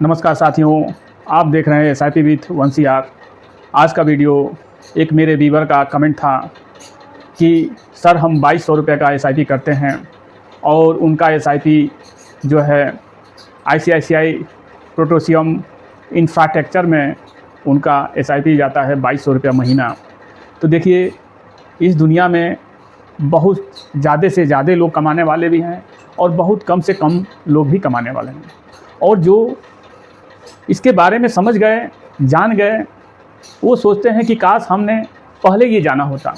नमस्कार साथियों, आप देख रहे हैं SIP विथ वंशी आर। आज का वीडियो एक मेरे व्यूअर का कमेंट था कि सर हम 2200 रुपये का SIP करते हैं और उनका SIP जो है ICICI प्रोटोसियम इंफ्रास्ट्रक्चर में उनका SIP जाता है 2200 रुपये महीना। तो देखिए, इस दुनिया में बहुत ज़्यादा से ज़्यादा लोग कमाने वाले भी हैं और बहुत कम से कम लोग भी कमाने वाले हैं, और जो इसके बारे में समझ गए, जान गए, वो सोचते हैं कि काश हमने पहले ये जाना होता।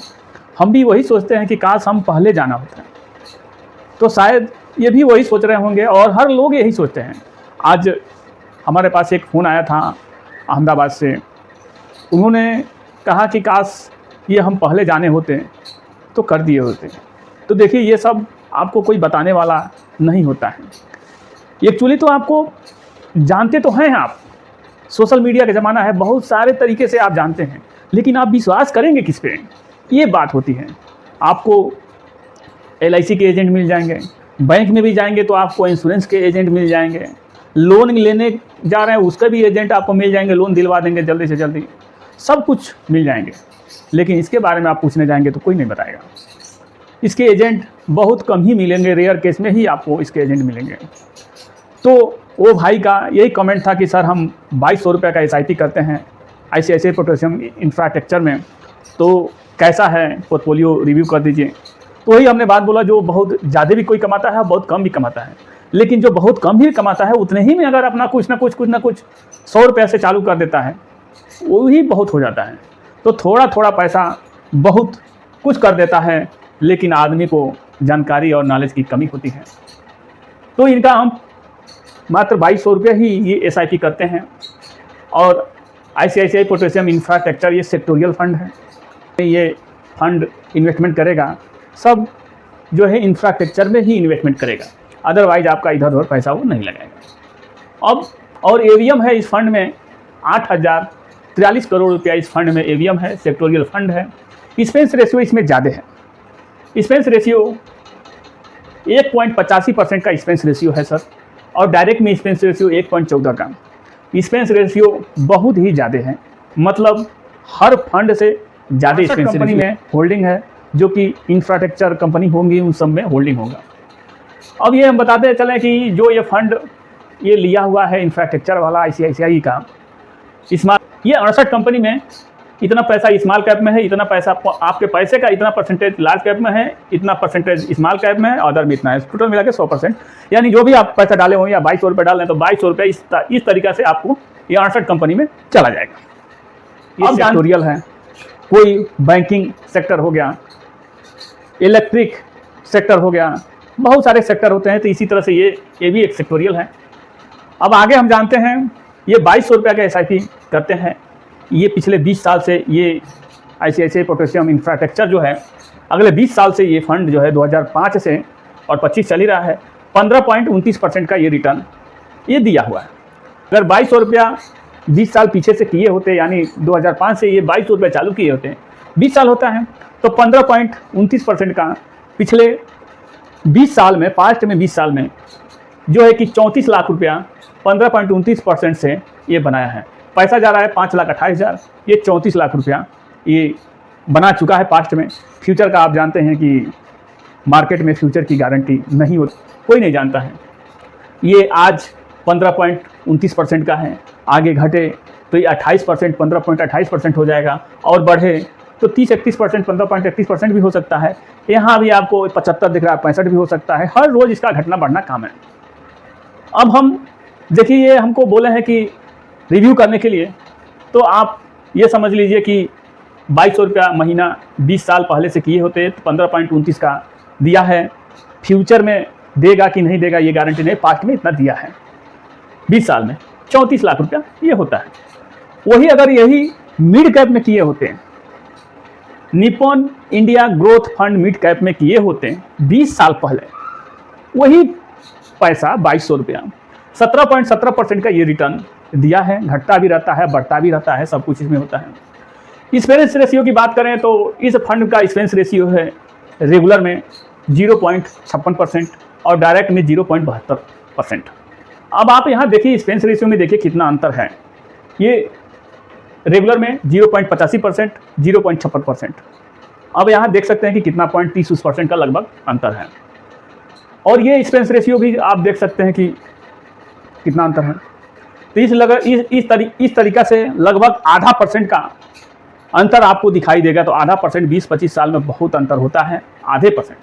हम भी वही सोचते हैं कि काश हम पहले जाना होता। तो शायद ये भी वही सोच रहे होंगे और हर लोग यही सोचते हैं। आज हमारे पास एक फ़ोन आया था अहमदाबाद से। उन्होंने कहा कि काश ये हम पहले जाने होते तो कर दिए होते। तो देखिए, ये सब आपको कोई बताने वाला नहीं होता है। एक्चुअली तो आपको जानते तो हैं आप, सोशल मीडिया का ज़माना है, बहुत सारे तरीके से आप जानते हैं, लेकिन आप विश्वास करेंगे किस पे, ये बात होती है। आपको LIC के एजेंट मिल जाएंगे, बैंक में भी जाएंगे तो आपको इंश्योरेंस के एजेंट मिल जाएंगे, लोन लेने जा रहे हैं उसका भी एजेंट आपको मिल जाएंगे, लोन दिलवा देंगे जल्दी से जल्दी, सब कुछ मिल जाएंगे। लेकिन इसके बारे में आप पूछने जाएंगे तो कोई नहीं बताएगा। इसके एजेंट बहुत कम ही मिलेंगे, रेयर केस में ही आपको इसके एजेंट मिलेंगे। तो वो भाई का यही कमेंट था कि सर हम 2200 रुपये का SIP करते हैं ICICI प्रोटोसियम इंफ्रास्ट्रक्चर में, तो कैसा है, पोर्टफोलियो रिव्यू कर दीजिए। तो वही हमने बात बोला, जो बहुत ज़्यादा भी कोई कमाता है, बहुत कम भी कमाता है, लेकिन जो बहुत कम भी कमाता है उतने ही में अगर अपना कुछ ना कुछ 100 रुपये से चालू कर देता है, वही बहुत हो जाता है। तो थोड़ा थोड़ा पैसा बहुत कुछ कर देता है, लेकिन आदमी को जानकारी और नॉलेज की कमी होती है। तो इनका हम मात्र 2200 रुपये ही ये SIP करते हैं। और ICICI प्रोटोसियम इंफ्रास्ट्रक्चर ये सेक्टोरियल फंड है। ये फंड इन्वेस्टमेंट करेगा, सब जो है इंफ्रास्ट्रक्चर में ही इन्वेस्टमेंट करेगा, अदरवाइज आपका इधर उधर पैसा वो नहीं लगाएगा। अब और AVM है इस फंड में 8043 करोड़ रुपया इस फंड में AVM है, सेक्टोरियल फंड है। एक्सपेंस रेशियो इसमें ज़्यादा है। एक्सपेंस रेशियो 1.85% का एक्सपेंस रेशियो है सर, और डायरेक्ट में एक्सपेंस रेशियो 1.14 का। एक्सपेंस रेशियो बहुत ही ज़्यादा है, मतलब हर फंड से ज़्यादा एक्सपेंस कंपनी में होल्डिंग है, जो कि इंफ्रास्ट्रक्चर कंपनी होंगी उन सब में होल्डिंग होगा। अब ये हम बताते चलें कि जो ये फंड ये लिया हुआ है इंफ्रास्ट्रक्चर वाला ICICI का, स्मॉल, ये 68 कंपनी में इतना पैसा स्मॉल कैप में है, इतना पैसा आपके पैसे का इतना परसेंटेज लार्ज कैप में है, इतना परसेंटेज स्मॉल कैप में है, अदर में इतना है, टोटल मिला के 100%। यानी जो भी आप पैसा डाले हो या 2200 रुपये डालें तो 2200 रुपये इस तरीक़ा से आपको ये 68 कंपनी में चला जाएगा। ये सेक्टोरियल है, कोई बैंकिंग सेक्टर हो गया, इलेक्ट्रिक सेक्टर हो गया, बहुत सारे सेक्टर होते हैं। तो इसी तरह से ये भी एक सेक्टोरियल है। अब आगे हम जानते हैं, ये 2200 रुपये का SIP करते हैं। ये पिछले 20 साल से ये ICICI प्रोटोसियम इंफ्रास्ट्रक्चर जो है, अगले 20 साल से ये फंड जो है 2005 से और 25 चल ही रहा है, 15.29% का ये रिटर्न ये दिया हुआ है। अगर 2200 रुपया 20 साल पीछे से किए होते, यानी 2005 से ये 2200 रुपये चालू किए होते, 20 साल होता है, तो 15.29% का पिछले 20 साल में, पास्ट में 20 साल में जो है कि 34 लाख रुपया 15.29% से ये बनाया है। पैसा जा रहा है 5,28,000, ये 34 लाख रुपया ये बना चुका है पास्ट में। फ्यूचर का आप जानते हैं कि मार्केट में फ्यूचर की गारंटी नहीं होती, कोई नहीं जानता है। ये आज 15.29% का है, आगे घटे तो ये 28%, 15.28% हो जाएगा, और बढ़े तो 30-31%, 15.31% भी हो सकता है। यहाँ भी आपको 75 दिख रहा है, 65 भी हो सकता है। हर रोज़ इसका घटना बढ़ना काम है। अब हम देखिए, ये हमको बोले हैं कि रिव्यू करने के लिए, तो आप ये समझ लीजिए कि 2200 रुपया महीना 20 साल पहले से किए होते तो 15.29 का दिया है। फ्यूचर में देगा कि नहीं देगा ये गारंटी नहीं, पास्ट में इतना दिया है। 20 साल में 34 लाख रुपया ये होता है। वही अगर यही मिड कैप में किए होते, Nippon India growth fund mid cap में किए होते 20 साल पहले, वही पैसा 2200 रुपया 17.17% का ये रिटर्न दिया है। घटता भी रहता है, बढ़ता भी रहता है, सब कुछ इसमें होता है। एक्सपेंस रेशियो की बात करें तो इस फंड का एक्सपेंस रेशियो है रेगुलर में 0.56% और डायरेक्ट में 0.72%। अब आप यहाँ देखिए एक्सपेंस रेशियो में देखिए कितना अंतर है। ये रेगुलर में 0.85%, 0.56%। अब यहाँ देख सकते हैं कि कितना 0.30% का लगभग अंतर है। और ये एक्सपेंस रेशियो भी आप देख सकते हैं कि कितना अंतर है। तो इस तरीका से लगभग आधा परसेंट का अंतर आपको दिखाई देगा। तो आधा परसेंट 20-25 साल में बहुत अंतर होता है, आधे percent.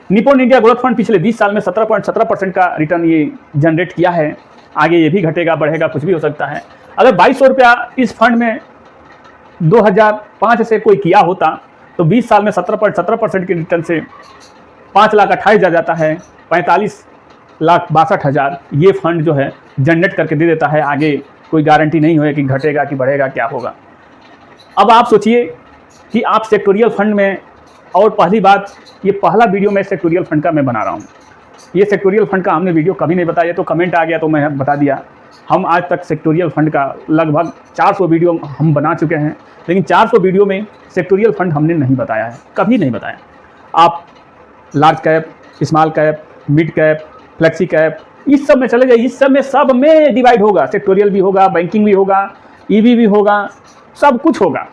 Nippon India growth fund पिछले 20 साल में 17.17% का रिटर्न ये जनरेट किया है। आगे ये भी घटेगा बढ़ेगा, कुछ भी हो सकता है। अगर 2200 रुपया इस फंड में 2005 से कोई किया होता तो 20 साल में 17.17% के रिटर्न से 5,28,000 जाता है, 45,62,000 ये फंड जो है जनरेट करके दे देता है। आगे कोई गारंटी नहीं है कि घटेगा कि बढ़ेगा, क्या होगा। अब आप सोचिए कि आप सेक्टोरियल फंड में, और पहली बात, ये पहला वीडियो मैं सेक्टोरियल फंड का मैं बना रहा हूँ। ये सेक्टोरियल फंड का हमने वीडियो कभी नहीं बताया, तो कमेंट आ गया तो मैं बता दिया। हम आज तक सेक्टोरियल फंड का लगभग 400 वीडियो हम बना चुके हैं, लेकिन 400 वीडियो में सेक्टोरियल फंड हमने नहीं बताया है, कभी नहीं बताया। आप large cap, small cap, mid cap, flexi cap, इस सब में चले जाइए। इस सब में डिवाइड होगा, सेक्टोरियल भी होगा, बैंकिंग भी होगा, ईवी भी होगा, सब कुछ होगा।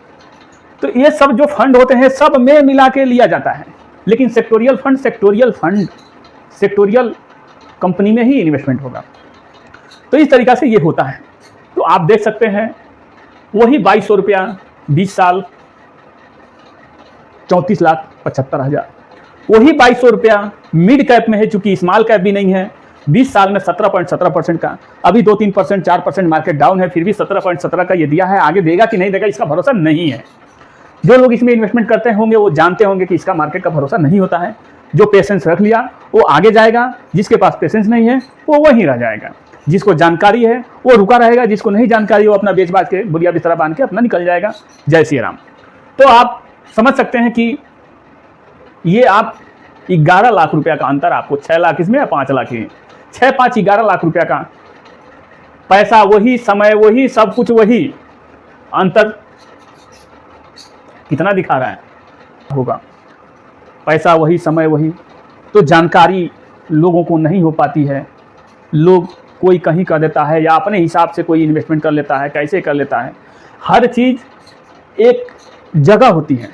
तो ये सब जो फंड होते हैं सब में मिला के लिया जाता है। लेकिन सेक्टोरियल कंपनी में ही इन्वेस्टमेंट होगा। तो इस तरीक़ा से ये होता है। तो आप देख सकते हैं वही 2200 रुपया 20 साल 34,75,000, वही 2200 रुपया मिड कैप में है, चूंकि स्मॉल कैप भी नहीं है। 20 साल में 17.17% का, अभी 2-3%, 4% मार्केट डाउन है, फिर भी 17.17 का ये दिया है। आगे देगा कि नहीं देगा इसका भरोसा नहीं है। जो लोग इसमें इन्वेस्टमेंट करते होंगे वो जानते होंगे कि इसका मार्केट का भरोसा नहीं होता है। जो पेशेंस रख लिया वो आगे जाएगा, जिसके पास पेशेंस नहीं है वो वहीं रह जाएगा। जिसको जानकारी है वो रुका रहेगा, जिसको नहीं जानकारी वो अपना बेच बाज के बुढ़िया बिस्तरा बांध के अपना निकल जाएगा। जय श्री राम। तो आप समझ सकते हैं कि ये आप 11 लाख रुपया का अंतर, आपको 6 लाख इसमें या 5 लाख ही, 6-5 11 लाख रुपया का पैसा वही, समय वही, सब कुछ वही, अंतर कितना दिखा रहा है होगा। पैसा वही, समय वही। तो जानकारी लोगों को नहीं हो पाती है। लोग कोई कहीं कर देता है या अपने हिसाब से कोई इन्वेस्टमेंट कर लेता है, कैसे कर लेता है। हर चीज़ एक जगह होती है।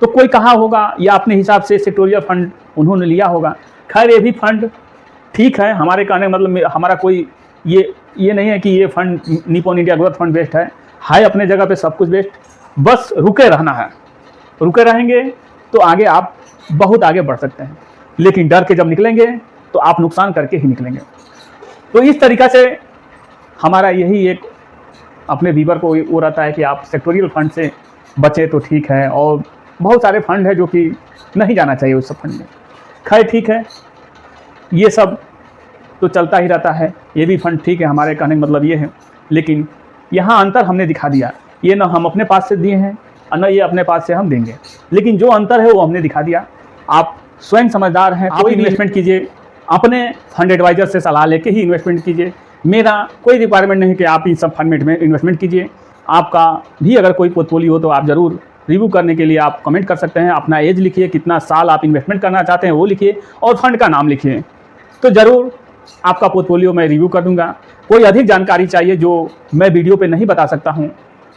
तो कोई कहा होगा या अपने हिसाब से सेक्टोरियल फंड उन्होंने लिया होगा। खैर ये भी फंड ठीक है, हमारे कहने मतलब हमारा कोई ये नहीं है कि ये fund Nippon India growth fund best है अपने जगह पे सब कुछ बेस्ट। बस रुके रहना है, रुके रहेंगे तो आगे आप बहुत आगे बढ़ सकते हैं। लेकिन डर के जब निकलेंगे तो आप नुकसान करके ही निकलेंगे। तो इस तरीक़ा से हमारा यही एक अपने व्यूअर को वो रहता है कि आप सेक्टोरियल फंड से बचें तो ठीक है। और बहुत सारे फंड है जो कि नहीं जाना चाहिए उस सब फंड में। खैर ठीक है, ये सब तो चलता ही रहता है। ये भी फंड ठीक है, हमारे कहने का मतलब ये है। लेकिन यहाँ अंतर हमने दिखा दिया। ये ना हम अपने पास से दिए हैं और ना ये अपने पास से हम देंगे, लेकिन जो अंतर है वो हमने दिखा दिया। आप स्वयं समझदार हैं, कोई इन्वेस्टमेंट कीजिए, अपने फंड एडवाइज़र से सलाह लेके ही इन्वेस्टमेंट कीजिए। मेरा कोई रिक्वायरमेंट नहीं कि आप इन सब फंड में इन्वेस्टमेंट कीजिए। आपका भी अगर कोई पोर्टफोलियो हो तो आप ज़रूर रिव्यू करने के लिए आप कमेंट कर सकते हैं। अपना एज लिखिए, कितना साल आप इन्वेस्टमेंट करना चाहते हैं वो लिखिए, और फंड का नाम लिखिए, तो ज़रूर आपका पोर्टफोलियो मैं रिव्यू कर दूंगा। कोई अधिक जानकारी चाहिए जो मैं वीडियो पे नहीं बता सकता हूँ,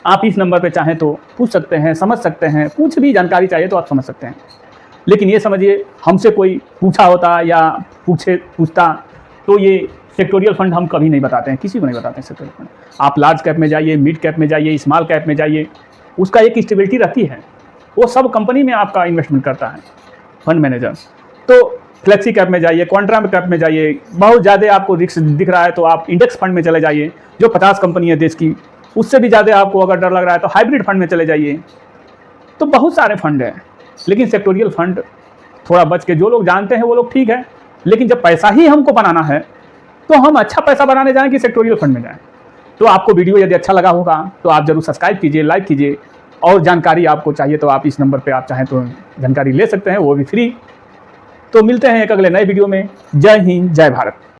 आप इस नंबर पे चाहें तो पूछ सकते हैं, समझ सकते हैं। कुछ भी जानकारी चाहिए तो आप समझ सकते हैं। लेकिन ये समझिए, हमसे कोई पूछा होता या पूछता तो ये सेक्टोरियल फंड हम कभी नहीं बताते हैं, किसी को नहीं बताते हैं सेक्टोरियल फंड। आप लार्ज कैप में जाइए, मिड कैप में जाइए, स्मॉल कैप में जाइए, उसका एक स्टेबिलिटी रहती है। वो सब कंपनी में आपका इन्वेस्टमेंट करता है फंड मैनेजर। तो फ्लेक्सी कैप में जाइए, क्वांट्रा कैप में जाइए, बहुत ज़्यादा आपको रिस्क दिख रहा है तो आप इंडेक्स फंड में चले जाइए, जो 50 कंपनी है देश की, उससे भी ज़्यादा आपको अगर डर लग रहा है तो हाइब्रिड फंड में चले जाइए। तो बहुत सारे फंड हैं, लेकिन सेक्टोरियल फंड थोड़ा बच के, जो लोग जानते हैं वो लोग ठीक है। लेकिन जब पैसा ही हमको बनाना है तो हम अच्छा पैसा बनाने जाएं कि सेक्टोरियल फंड में जाएं। तो आपको वीडियो यदि अच्छा लगा होगा तो आप ज़रूर सब्सक्राइब कीजिए, लाइक कीजिए। और जानकारी आपको चाहिए तो आप इस नंबर पे आप चाहें तो जानकारी ले सकते हैं, वो भी फ्री। तो मिलते हैं एक अगले नए वीडियो में। जय हिंद, जय भारत।